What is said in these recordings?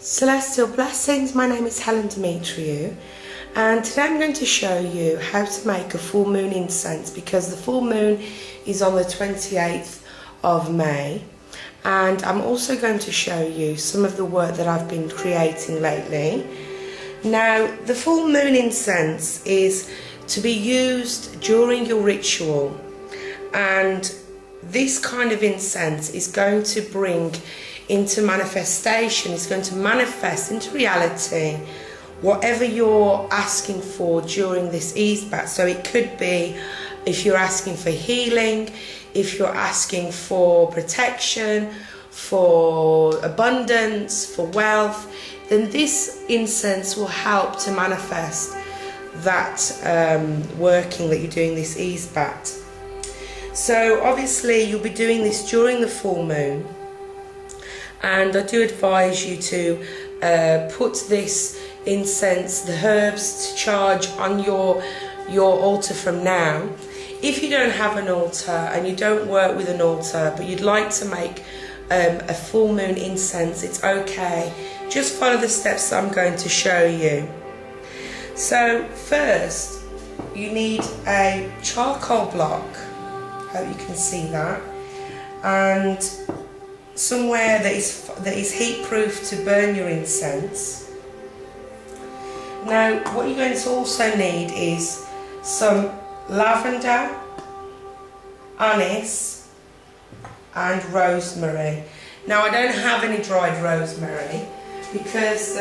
Celestial blessings, my name is Helen Demetriou, and today I'm going to show you how to make a full moon incense, because the full moon is on the 28th of May, and I'm also going to show you some of the work that I've been creating lately. Now, the full moon incense is to be used during your ritual, and this kind of incense is going to bring into manifestation, it's going to manifest into reality whatever you're asking for during this ease bath. So it could be if you're asking for healing, if you're asking for protection, for abundance, for wealth, then this incense will help to manifest that working that you're doing this ease bath. So obviously you'll be doing this during the full moon, and I do advise you to put this incense, the herbs, to charge on your altar from now. If you don't have an altar and you don't work with an altar, but you'd like to make a full moon incense, it's okay. Just follow the steps that I'm going to show you. So first, you need a charcoal block. Hope you can see that, and somewhere that is heat proof to burn your incense. Now, what you're going to also need is some lavender, anise and rosemary. Now, I don't have any dried rosemary because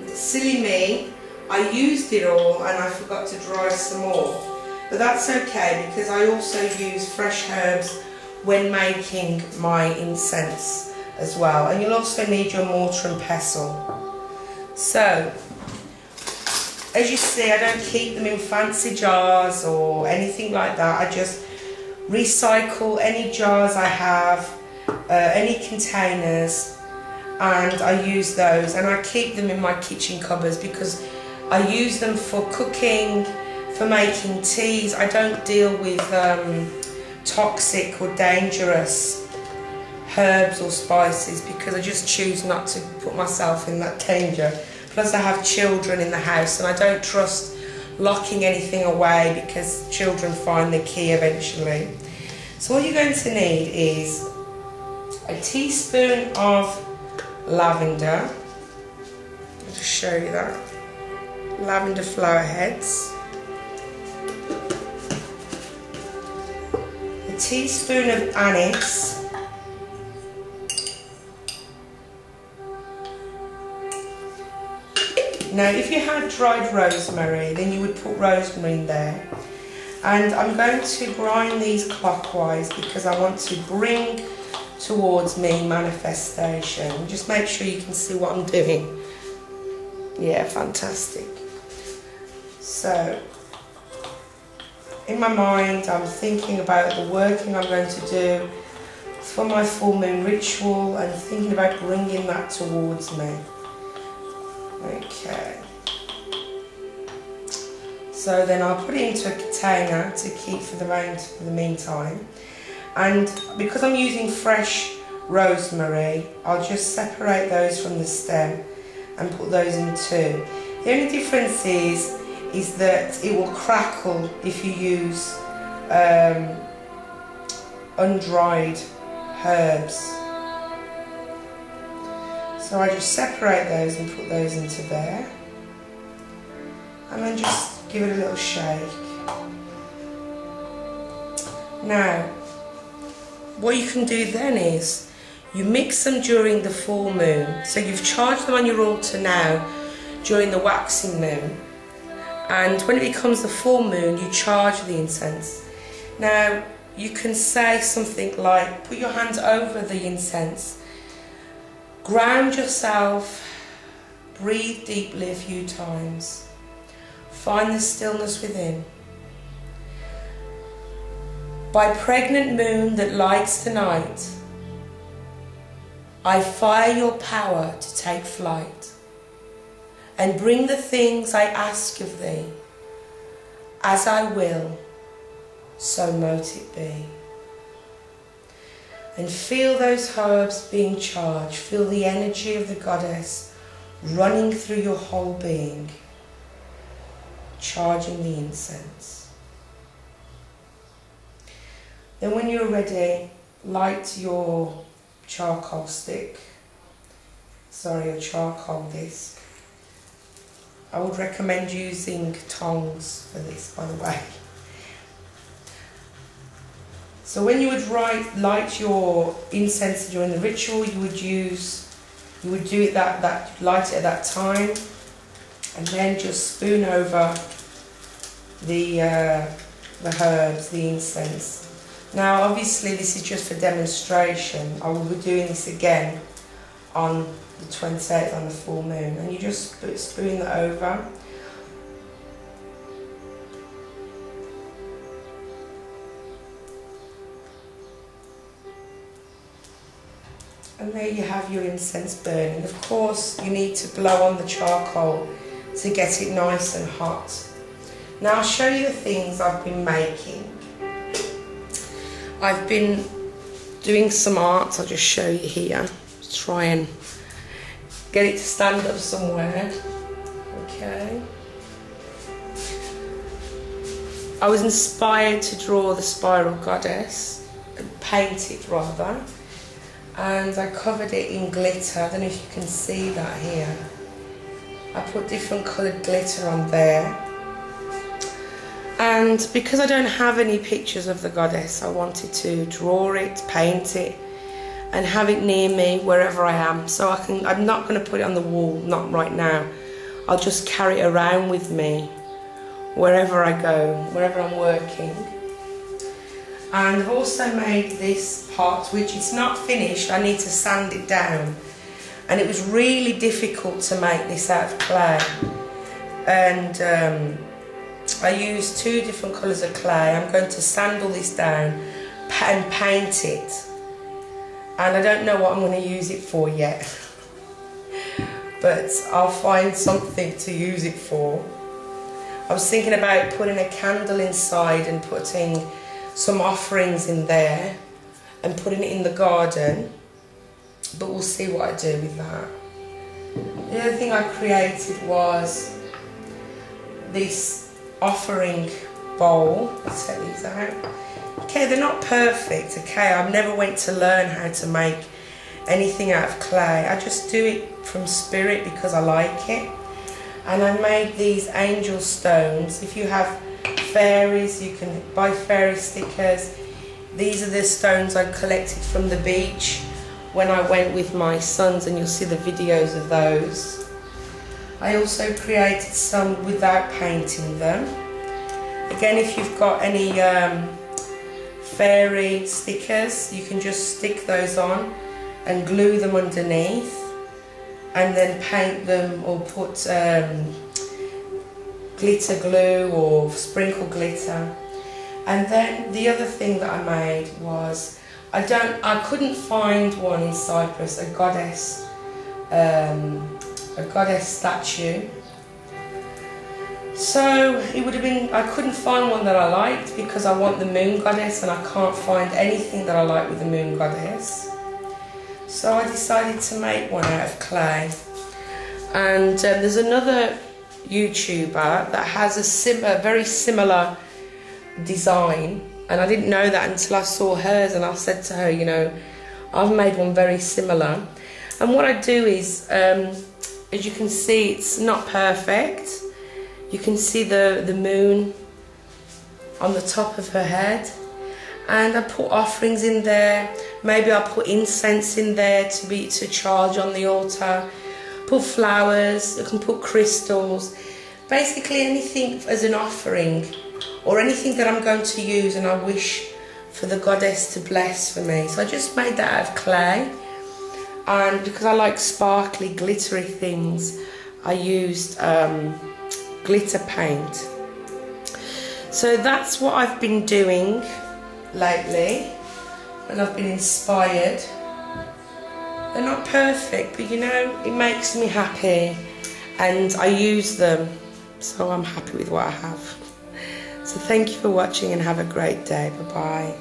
silly me, I used it all and I forgot to dry some more. But that's okay, because I also use fresh herbs when making my incense as well. And you'll also need your mortar and pestle. So, as you see, I don't keep them in fancy jars or anything like that. I just recycle any jars I have, any containers, and I use those. And I keep them in my kitchen cupboards because I use them for cooking, for making teas. I don't deal with toxic or dangerous herbs or spices because I just choose not to put myself in that danger. Plus I have children in the house and I don't trust locking anything away because children find the key eventually. So what you're going to need is a teaspoon of lavender. I'll just show you that. Lavender flower heads. A teaspoon of anise. Now, if you had dried rosemary, then you would put rosemary in there. And I'm going to grind these clockwise because I want to bring towards me manifestation. Just make sure you can see what I'm doing. Yeah, fantastic. So, in my mind, I'm thinking about the working I'm going to do for my full moon ritual and thinking about bringing that towards me. Okay. So then I'll put it into a container to keep for the meantime. And because I'm using fresh rosemary, I'll just separate those from the stem and put those in two. The only difference is that it will crackle if you use undried herbs. So I just separate those and put those into there, and then just give it a little shake. Now, what you can do then is you mix them during the full moon. So you've charged them on your altar now during the waxing moon, and when it becomes the full moon, you charge the incense. Now, you can say something like, put your hands over the incense, ground yourself, breathe deeply a few times, find the stillness within. By pregnant moon that lights the night, I fire your power to take flight, and bring the things I ask of thee. As I will, so mote it be. And feel those herbs being charged. Feel the energy of the goddess running through your whole being, charging the incense. Then when you're ready, light your charcoal stick, your charcoal disc. I would recommend using tongs for this, by the way. So when you would light your incense during the ritual, you would do it light it at that time, and then just spoon over the herbs, the incense. Now obviously this is just for demonstration. I will be doing this again on the 28th on the full moon, and you just spoon that over. And there you have your incense burning. Of course, you need to blow on the charcoal to get it nice and hot. Now I'll show you the things I've been making. I've been doing some art. I'll just show you here. Try and get it to stand up somewhere. Okay. I was inspired to draw the spiral goddess, paint it rather. And I covered it in glitter. I don't know if you can see that here. I put different coloured glitter on there. And because I don't have any pictures of the goddess, I wanted to draw it, paint it, and have it near me wherever I am. So I'm not going to put it on the wall, not right now. I'll just carry it around with me wherever I go, wherever I'm working. And I've also made this pot, which is not finished. I need to sand it down. And it was really difficult to make this out of clay. And I used 2 different colours of clay. I'm going to sand all this down and paint it. And I don't know what I'm going to use it for yet. But I'll find something to use it for. I was thinking about putting a candle inside and putting some offerings in there and putting it in the garden, but we'll see what I do with that. The other thing I created was this offering bowl. Let's take these out. Okay, they're not perfect, okay, I've never went to learn how to make anything out of clay. I just do it from spirit because I like it. And I made these angel stones. If you have fairies, you can buy fairy stickers. These are the stones I collected from the beach when I went with my sons, and you'll see the videos of those. I also created some without painting them. Again, if you've got any fairy stickers, you can just stick those on and glue them underneath, and then paint them or put glitter glue or sprinkle glitter. And then the other thing that I made was, I couldn't find one in Cyprus, a goddess statue. So it would have been, I couldn't find one that I liked because I want the moon goddess, and I can't find anything that I like with the moon goddess. So I decided to make one out of clay. And there's another YouTuber that has a very similar design, and I didn't know that until I saw hers, and I said to her, you know, I've made one very similar. And what I do is, as you can see, it's not perfect. You can see the moon on the top of her head, and I put offerings in there. Maybe I'll put incense in there to charge on the altar. Put flowers, you can put crystals, basically anything as an offering, or anything that I'm going to use and I wish for the goddess to bless for me. So I just made that out of clay, and because I like sparkly, glittery things, I used glitter paint. So that's what I've been doing lately, and I've been inspired. They're not perfect, but you know, it makes me happy, and I use them, so I'm happy with what I have. So thank you for watching, and have a great day. Bye-bye.